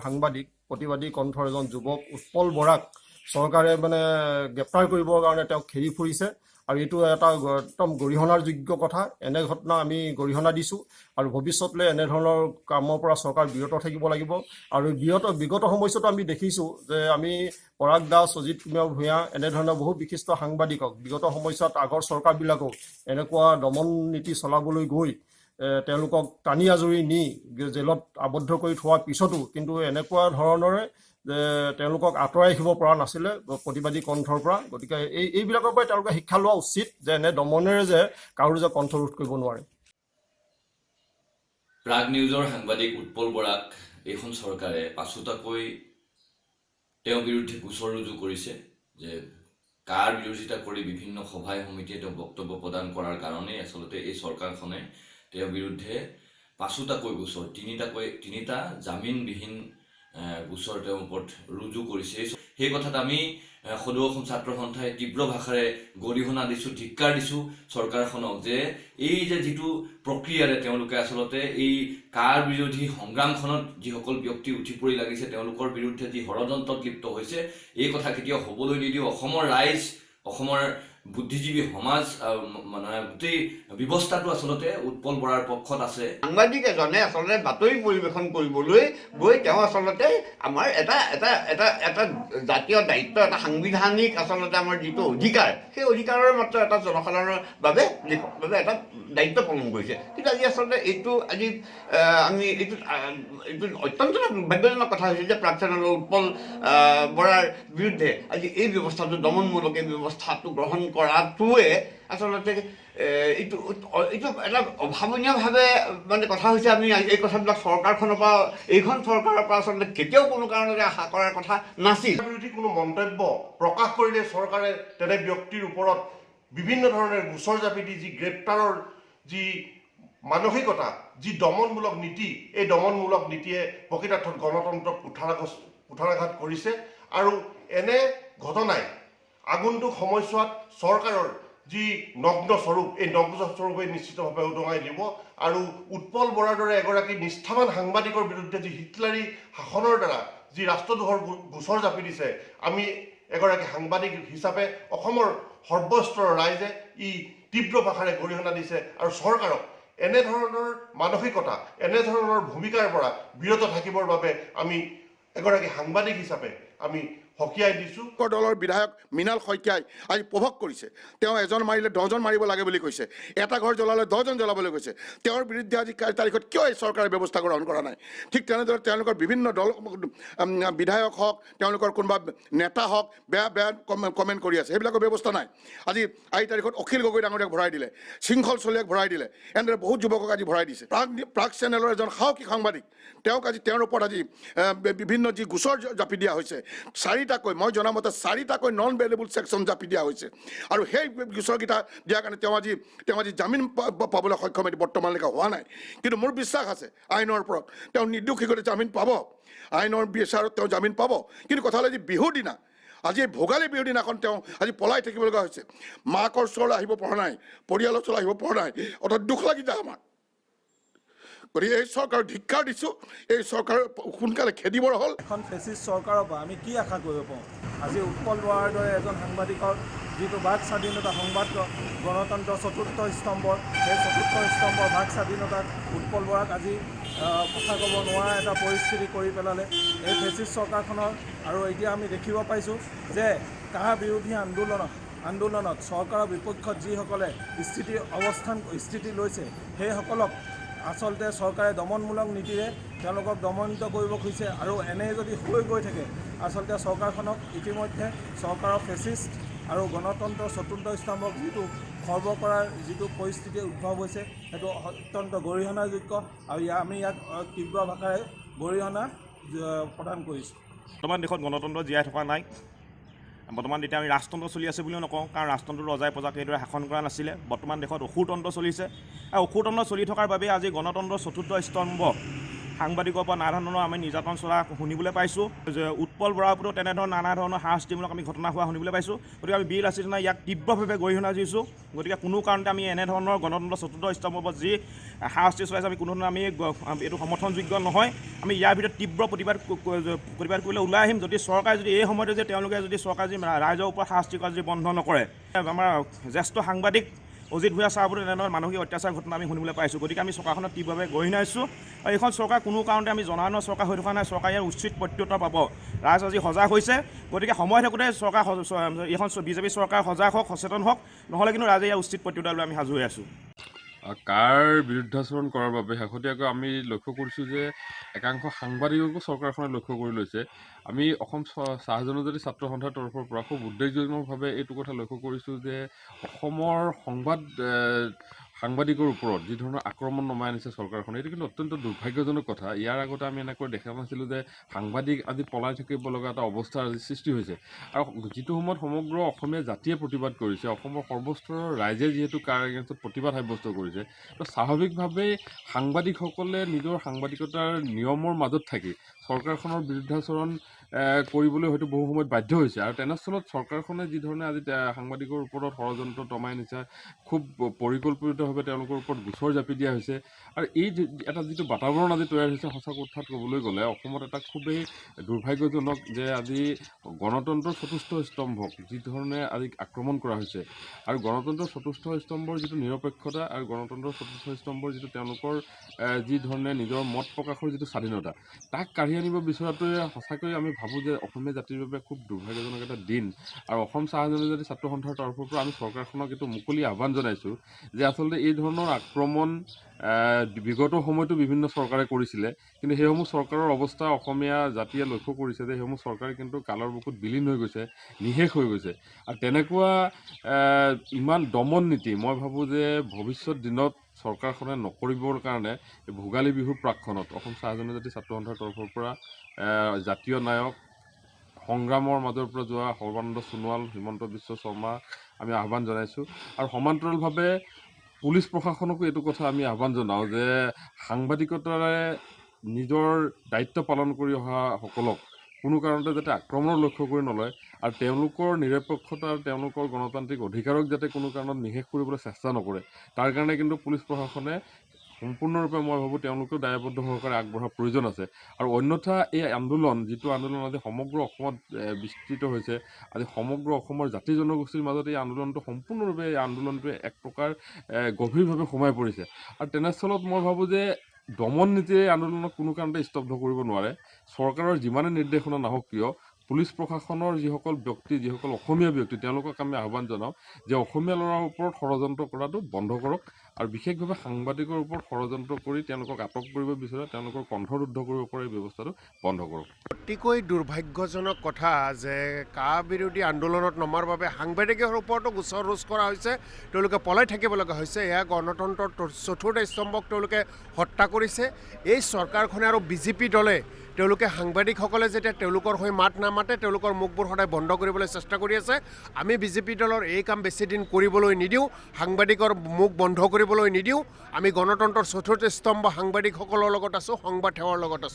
সাংবাদিক প্ৰতিবাদী কণ্ঠৰ এজন যুৱক উৎপল বৰাক চৰকাৰে গ্ৰেপ্তাৰ কৰিবৰ কাৰণে তেওঁক ঘেৰি ফুৰিছে আৰু এইটো এটা একদম গৰিহণাৰ যোগ্য কথা। এনে ঘটনা আমি গৰিহণা দিছোঁ আৰু ভৱিষ্যতলৈ এনেধৰণৰ কামৰ পৰা চৰকাৰ বিৰত থাকিব লাগিব। আৰু বিগত সময়ছোৱাতো আমি দেখিছোঁ যে আমি পৰাগ দাস, অজিত কুমাৰ ভূঞা এনেধৰণৰ বহু বিশিষ্ট সাংবাদিকক বিগত সময়ছোৱাত আগৰ চৰকাৰবিলাকক এনেকুৱা দমন নীতি চলাবলৈ গৈ তেওঁলোকক টানি আজৰি নি জেলত আবদ্ধ কৰি থোৱাৰ পিছতো কিন্তু এনেকুৱা ধৰণৰে তেওঁলোকক আঁতৰাই ৰাখিব পৰা নাছিলে প্ৰতিবাদী কণ্ঠৰ পৰা। গতিকে এইবিলাকৰ পৰাই তেওঁলোকে শিক্ষা লোৱা উচিত যে এনে দমনেৰে যে কাৰো যে কণ্ঠৰোধ কৰিব নোৱাৰে। প্ৰাগ নিউজৰ সাংবাদিক উৎপল বৰাক এইখন চৰকাৰে পাছুতাকৈ তেওঁৰ বিৰুদ্ধে গোচৰ ৰুজু কৰিছে যে কাৰ বিৰোধিতা কৰি বিভিন্ন সভাই সমিতিয়ে তেওঁ বক্তব্য প্ৰদান কৰাৰ কাৰণেই আচলতে এই চৰকাৰখনে তেওঁৰ বিৰুদ্ধে পাছুতাকৈ গোচৰ তিনিটা জামিনবিহীন গোচৰ তেওঁৰ ওপৰত ৰুজু কৰিছে। সেই কথাত আমি সদৌ অসম ছাত্ৰ সন্থাই তীব্ৰ ভাষাৰে গৰিহণা দিছোঁ, ধিক্কাৰ দিছোঁ চৰকাৰখনক যে এই যে যিটো প্ৰক্ৰিয়াৰে তেওঁলোকে আচলতে এই কাৰ বিৰোধী সংগ্ৰামখনত যিসকল ব্যক্তি উঠি পৰি লাগিছে তেওঁলোকৰ বিৰুদ্ধে যি ষড়যন্ত্ৰত লিপ্ত হৈছে এই কথা কেতিয়াও হ'বলৈ নিদিওঁ। অসমৰ ৰাইজ, অসমৰ বুদ্ধিজীৱী সমাজ গোটেই ব্যৱস্থাটো আচলতে উৎপল বৰাৰ পক্ষত আছে। সাংবাদিক এজনে আচলতে বাতৰি পৰিৱেশন কৰিবলৈ গৈ তেওঁ আচলতে আমাৰ এটা এটা এটা এটা জাতীয় দায়িত্ব, এটা সাংবিধানিক আচলতে আমাৰ যিটো অধিকাৰ, সেই অধিকাৰৰ মাত্ৰ এটা জনসাধাৰণৰ বাবে এটা দায়িত্ব পালন কৰিছে। কিন্তু আজি আচলতে আমি এইটো অত্যন্ত দুৰ্ভাগ্যজনক কথা হৈছে যে প্ৰাগ চেনেলৰ উৎপল বৰাৰ বিৰুদ্ধে আজি এই ব্যৱস্থাটো দমনমূলক এই ব্যৱস্থাটো গ্ৰহণ কৰাটোৱে আচলতে এইটো এটা অভাৱনীয়ভাৱে কথা হৈছে। আমি এই কথাবিলাক এইখন চৰকাৰৰ পৰা আচলতে কেতিয়াও কোনো কাৰণতে আশা কৰাৰ কথা নাছিল। বিৰোধী কোনো মন্তব্য প্ৰকাশ কৰিলে চৰকাৰে তেনে ব্যক্তিৰ ওপৰত বিভিন্ন ধৰণৰ গোচৰ জাপি দি যি গ্ৰেপ্তাৰৰ যি মানসিকতা, যি দমনমূলক নীতি, এই দমনমূলক নীতিয়ে প্ৰকৃতাৰ্থত গণতন্ত্ৰক কুঠাৰাঘাত কৰিছে। আৰু এনে ঘটনাই আগন্তুক সময়ছোৱাত চৰকাৰৰ যি নগ্ন স্বৰূপ, এই নগ্ন স্বৰূপে নিশ্চিতভাৱে উদঙাই দিব। আৰু উৎপল বৰাৰ দৰে এগৰাকী নিষ্ঠাৱান সাংবাদিকৰ বিৰুদ্ধে যি হিটলাৰী শাসনৰ দ্বাৰা যি ৰাষ্ট্ৰদ্ৰোহৰ গোচৰ জাপি দিছে, আমি এগৰাকী সাংবাদিক হিচাপে অসমৰ সৰ্বস্তৰৰ ৰাইজে তীব্ৰ ভাষাৰে গৰিহণা দিছে আৰু চৰকাৰক এনেধৰণৰ মানসিকতা, এনেধৰণৰ ভূমিকাৰ পৰা বিৰত থাকিবৰ বাবে আমি এগৰাকী সাংবাদিক হিচাপে আমি সকীয়াই দিছোঁ। দলৰ বিধায়ক মৃণাল শইকীয়াই আজি প্ৰভোগ কৰিছে, তেওঁ এজন মাৰিলে 10জন মাৰিব লাগে বুলি কৈছে, এটা ঘৰ জ্বলালে 10জন জ্বলাবলৈ কৈছে। তেওঁৰ বিৰুদ্ধে আজি তাৰিখত কিয় এই চৰকাৰে ব্যৱস্থা গ্ৰহণ কৰা নাই? ঠিক তেনেদৰে তেওঁলোকৰ বিভিন্ন দল বিধায়ক হওক, তেওঁলোকৰ কোনোবা নেতা হওক বেয়া কমেণ্ট কৰি আছে, সেইবিলাকৰ ব্যৱস্থা নাই। আজি তাৰিখত অখিল গগৈ ডাঙৰীয়াক ভৰাই দিলে, শৃংখল চলিয়াক ভৰাই দিলে, এনেদৰে বহুত যুৱকক আজি ভৰাই দিছে। প্ৰাগ চেনেলৰ এজন সাহসী সাংবাদিক, তেওঁক আজি তেওঁৰ ওপৰত আজি বিভিন্ন যি গোচৰ জাপি দিয়া হৈছে, মই জনামতে 4টাকৈ নন বেইলেবল ছেকশ্যন জাপি দিয়া হৈছে। আৰু সেই গোচৰকেইটা দিয়াৰ কাৰণে তেওঁ আজি জামিন পাবলৈ সক্ষম বৰ্তমানলৈকে হোৱা নাই। কিন্তু মোৰ বিশ্বাস আছে আইনৰ ওপৰত তেওঁ নিৰ্দোষীকৈ জামিন পাব, আইনৰ বিচাৰত তেওঁ জামিন পাব। কিন্তু কথা হ'ল আজি বিহুৰ দিনা, আজি ভোগালী বিহুৰ দিনাখন তেওঁ আজি পলাই থাকিব লগা হৈছে। মাকৰ ওচৰলৈ আহিব পৰা নাই, পৰিয়ালৰ ওচৰলৈ আহিব পৰা নাই, অৰ্থাৎ দুখ লাগি যায় আমাৰ। গতিকে এই চৰকাৰক ধিক্কাৰ দিছোঁ, এই চৰকাৰ সোনকালে খেদিবৰ হ'ল। এখন ফেচিষ্ট চৰকাৰৰ পৰা আমি কি আশা কৰিব পাৰোঁ? আজি উৎপল বৰাৰ দৰে এজন সাংবাদিকৰ যিটো বাক স্বাধীনতা, সংবাদ গণতন্ত্ৰৰ চতুৰ্থ স্তম্ভৰ, সেই চতুৰ্থ স্তম্ভৰ বাক স্বাধীনতাত উৎপল বৰাক আজি কথা ক'ব নোৱাৰা এটা পৰিস্থিতি কৰি পেলালে এই ফেচিষ্ট চৰকাৰখনৰ। আৰু এতিয়া আমি দেখিব পাইছোঁ যে কাৰ বিৰোধী আন্দোলনত চৰকাৰৰ বিপক্ষত যিসকলে স্থিতি লৈছে সেইসকলক আচলতে চৰকাৰে দমনমূলক নীতিৰে তেওঁলোকক দমনিত কৰিব খুজিছে। আৰু এনে যদি হৈ গৈ থাকে আচলতে চৰকাৰখনক ইতিমধ্যে চৰকাৰৰ ফেচিষ্ট আৰু গণতন্ত্ৰৰ চতুৰ্থ স্তম্ভক যিটো খৰ্ব কৰাৰ যিটো পৰিস্থিতি উদ্ভৱ হৈছে সেইটো অত্যন্ত গৰিহণাযোগ্য। আৰু আমি ইয়াক তীব্ৰ ভাষাৰে গৰিহণা প্ৰদান কৰিছোঁ। বৰ্তমান দেশত গণতন্ত্ৰ জীয়াই থকা নাই। বৰ্তমান এতিয়া আমি ৰাজতন্ত্ৰ চলি আছে বুলিও নকওঁ, কাৰণ ৰাজতন্ত্ৰটো ৰজাই প্ৰজাক সেইদৰে শাসন কৰা নাছিলে। বৰ্তমান দেশত অসুৰতন্ত্ৰ চলিছে, আৰু অসুৰতন্ত্ৰ চলি থকাৰ বাবে আজি গণতন্ত্ৰৰ চতুৰ্থ স্তম্ভ সাংবাদিকৰ পৰা নানা ধৰণৰ আমি নিৰ্যাতন চলা শুনিবলৈ পাইছোঁ যে উৎপল বৰাৰ ওপৰত তেনেধৰণৰ নানা ধৰণৰ হাৰাশাস্তিমূলক আমি ঘটনা হোৱা শুনিবলৈ পাইছোঁ। গতিকে আমি বীৰ লাচিত সেনাই ইয়াক তীব্ৰভাৱে গৰিহণা দিছোঁ। গতিকে কোনো কাৰণতে আমি এনেধৰণৰ গণতন্ত্ৰ চতুৰ্থ স্তম্ভৰ ওপৰত যি হাৰাশাস্তি চলাইছে আমি কোনো ধৰণৰ আমি এইটো সমৰ্থনযোগ্য নহয়। আমি ইয়াৰ ভিতৰত তীব্ৰ প্ৰতিবাদ কৰিবলৈ ওলাই আহিম যদি চৰকাৰে যদি এই সময়তে যে তেওঁলোকে যদি চৰকাৰে যদি ৰাইজৰ ওপৰত শাস্তি কৰা যদি বন্ধ নকৰে। আমাৰ জ্যেষ্ঠ সাংবাদিক অজিত ভূঞা ছাৰৰ ওপৰত এনেধৰণৰ মানসিক অত্যাচাৰ ঘটনা আমি শুনিবলৈ পাইছোঁ। গতিকে আমি চৰকাৰখনক তীব্ৰভাৱে গৰিহণাইছোঁ আৰু এইখন চৰকাৰ কোনো কাৰণতে আমি জনসাধাৰণৰ চৰকাৰ হৈ থকা নাই। চৰকাৰে ইয়াৰ উচিত প্ৰত্যুত্তৰ পাব। ৰাইজ আজি সজাগ হৈছে। গতিকে সময় থাকোঁতে চৰকাৰ এইখন বিজেপি চৰকাৰ সজাগ হওক, সচেতন হওক, নহ'লে কিন্তু ৰাইজে ইয়াৰ উচিত প্ৰত্যুত্তৰ লৈ আমি সাজু হৈ আছোঁ। কাৰ বিৰুদ্ধাচৰণ কৰাৰ বাবে শেহতীয়াকৈ আমি লক্ষ্য কৰিছোঁ যে একাংশ সাংবাদিককো চৰকাৰখনে লক্ষ্য কৰি লৈছে। আমি অসম চাহ জনজাতি ছাত্ৰ সন্থাৰ তৰফৰ পৰা খুব উদ্বেগজনকভাৱে এইটো কথা লক্ষ্য কৰিছোঁ যে অসমৰ সাংবাদিকৰ ওপৰত যি ধৰণৰ আক্ৰমণ নমাই আনিছে চৰকাৰখনে, এইটো কিন্তু অত্যন্ত দুৰ্ভাগ্যজনক কথা। ইয়াৰ আগতে আমি এনেকৈ দেখা নাছিলোঁ যে সাংবাদিক আজি পলাই থাকিব লগা এটা অৱস্থাৰ আজি সৃষ্টি হৈছে। আৰু যিটো সময়ত সমগ্ৰ অসমীয়া জাতিয়ে প্ৰতিবাদ কৰিছে, অসমৰ সৰ্বস্তৰৰ ৰাইজে যিহেতু কাৰ এগেইনষ্টত প্ৰতিবাদ সাব্যস্ত কৰিছে, তো স্বাভাৱিকভাৱেই সাংবাদিকসকলে নিজৰ সাংবাদিকতাৰ নিয়মৰ মাজত থাকি চৰকাৰখনৰ বিৰুদ্ধাচৰণ কৰিবলৈ হয়তো বহু সময়ত বাধ্য হৈছে। আৰু তেনেস্থলত চৰকাৰখনে যি ধৰণে আজি সাংবাদিকৰ ওপৰত ষড়যন্ত্ৰ দমাই নিছে, খুব পৰিকল্পিতভাৱে তেওঁলোকৰ ওপৰত গোচৰ জাপি দিয়া হৈছে। আৰু এই এটা যিটো বাতাবৰণ আজি তৈয়াৰ হৈছে, সঁচা কথাত ক'বলৈ গ'লে অসমত এটা খুবেই দুৰ্ভাগ্যজনক যে আজি গণতন্ত্ৰৰ চতুৰ্থ স্তম্ভক যি ধৰণে আজি আক্ৰমণ কৰা হৈছে। আৰু গণতন্ত্ৰৰ চতুৰ্থ স্তম্ভৰ যিটো নিৰপেক্ষতা আৰু গণতন্ত্ৰৰ চতুৰ্থ স্তম্ভৰ যিটো তেওঁলোকৰ যি ধৰণে নিজৰ মত প্ৰকাশৰ যিটো স্বাধীনতা, তাক কাঢ়ি আনিব বিচৰাটোৱে সঁচাকৈ আমি ভাবোঁ যে অসমীয়া জাতিৰ বাবে খুব দুৰ্ভাগ্যজনক এটা দিন। আৰু অসম চাহ জনজাতি ছাত্ৰ সন্থাৰ তৰফৰ পৰা আমি চৰকাৰখনক এইটো মুকলি আহ্বান জনাইছোঁ যে আচলতে এই ধৰণৰ আক্ৰমণ বিগত সময়তো বিভিন্ন চৰকাৰে কৰিছিলে, কিন্তু সেইসমূহ চৰকাৰৰ অৱস্থা অসমীয়া জাতিয়ে লক্ষ্য কৰিছে যে সেইসমূহ চৰকাৰে কিন্তু কালৰ বুকুত বিলীন হৈ গৈছে, নিঃশেষ হৈ গৈছে। আৰু তেনেকুৱা ইমান দমন নীতি মই ভাবোঁ যে ভৱিষ্যত দিনত চৰকাৰখনে নকৰিবৰ কাৰণে ভোগালী বিহুৰ প্ৰাকখনত অসম চাহ জনজাতি ছাত্ৰ সন্থাৰ তৰফৰ পৰা জাতীয় নায়ক সংগ্ৰামৰ মাজৰ পৰা যোৱা সৰ্বানন্দ সোণোৱাল, হিমন্ত বিশ্ব শৰ্মা আমি আহ্বান জনাইছোঁ। আৰু সমান্তৰালভাৱে পুলিচ প্ৰশাসনকো এইটো কথা আমি আহ্বান জনাওঁ যে সাংবাদিকতাৰে নিজৰ দায়িত্ব পালন কৰি অহা সকলক কোনো কাৰণতে যাতে আক্ৰমণৰ লক্ষ্য কৰি নলয় আৰু তেওঁলোকৰ নিৰপেক্ষতা আৰু তেওঁলোকৰ গণতান্ত্ৰিক অধিকাৰক যাতে কোনো কাৰণত নিষেধ কৰিবলৈ চেষ্টা নকৰে, তাৰ কাৰণে কিন্তু পুলিচ প্ৰশাসনে সম্পূৰ্ণৰূপে মই ভাবোঁ তেওঁলোকেও দায়বদ্ধ সহকাৰে আগবঢ়াৰ প্ৰয়োজন আছে। আৰু অন্যথা এই আন্দোলন, যিটো আন্দোলন আজি সমগ্ৰ অসমত বিস্তৃত হৈছে, আজি সমগ্ৰ অসমৰ জাতি জনগোষ্ঠীৰ মাজত এই আন্দোলনটো সম্পূৰ্ণৰূপে এই আন্দোলনটোৱে এক প্ৰকাৰ গভীৰভাৱে সোমাই পৰিছে। আৰু তেনেস্থলত মই ভাবোঁ যে দমন নীতিয়ে আন্দোলনক কোনো কাৰণতে স্তব্ধ কৰিব নোৱাৰে। চৰকাৰৰ যিমানে নিৰ্দেশনা নাহক কিয়, পুলিচ প্ৰশাসনৰ যিসকল ব্যক্তি, যিসকল অসমীয়া ব্যক্তি, তেওঁলোকক আমি আহ্বান জনাওঁ যে অসমীয়া ল'ৰাৰ ওপৰত ষড়যন্ত্ৰ কৰাটো বন্ধ কৰক। আৰু বিশেষভাৱে সাংবাদিকৰ ওপৰত ষড়যন্ত্ৰ কৰি তেওঁলোকক আটক কৰিব বিচাৰে, তেওঁলোকৰ কণ্ঠৰুদ্ধ কৰিব পৰা এই ব্যৱস্থাটো বন্ধ কৰক। অতিকৈ দুৰ্ভাগ্যজনক কথা যে কা বিৰোধী আন্দোলনত নমাৰ বাবে সাংবাদিকৰ ওপৰতো গোচৰ ৰোজ কৰা হৈছে, তেওঁলোকে পলাই থাকিব লগা হৈছে। এয়া গণতন্ত্ৰৰ চতুৰ্থ স্তম্ভক তেওঁলোকে হত্যা কৰিছে। এই চৰকাৰখনে আৰু বিজেপি দলে তেওঁলোকে সাংবাদিকসকলে যেতিয়া তেওঁলোকৰ হৈ মাত নামাতে, তেওঁলোকৰ মুখবোৰ সদায় বন্ধ কৰিবলৈ চেষ্টা কৰি আছে। আমি বিজেপি দলৰ এই কাম বেছিদিন কৰিবলৈ নিদিওঁ, সাংবাদিকৰ মুখ বন্ধ কৰিবলৈ নিদিওঁ। আমি গণতন্ত্ৰৰ চতুৰ্থ স্তম্ভ সাংবাদিকসকলৰ লগত আছোঁ, সংবাদ সেৱাৰ লগত আছোঁ।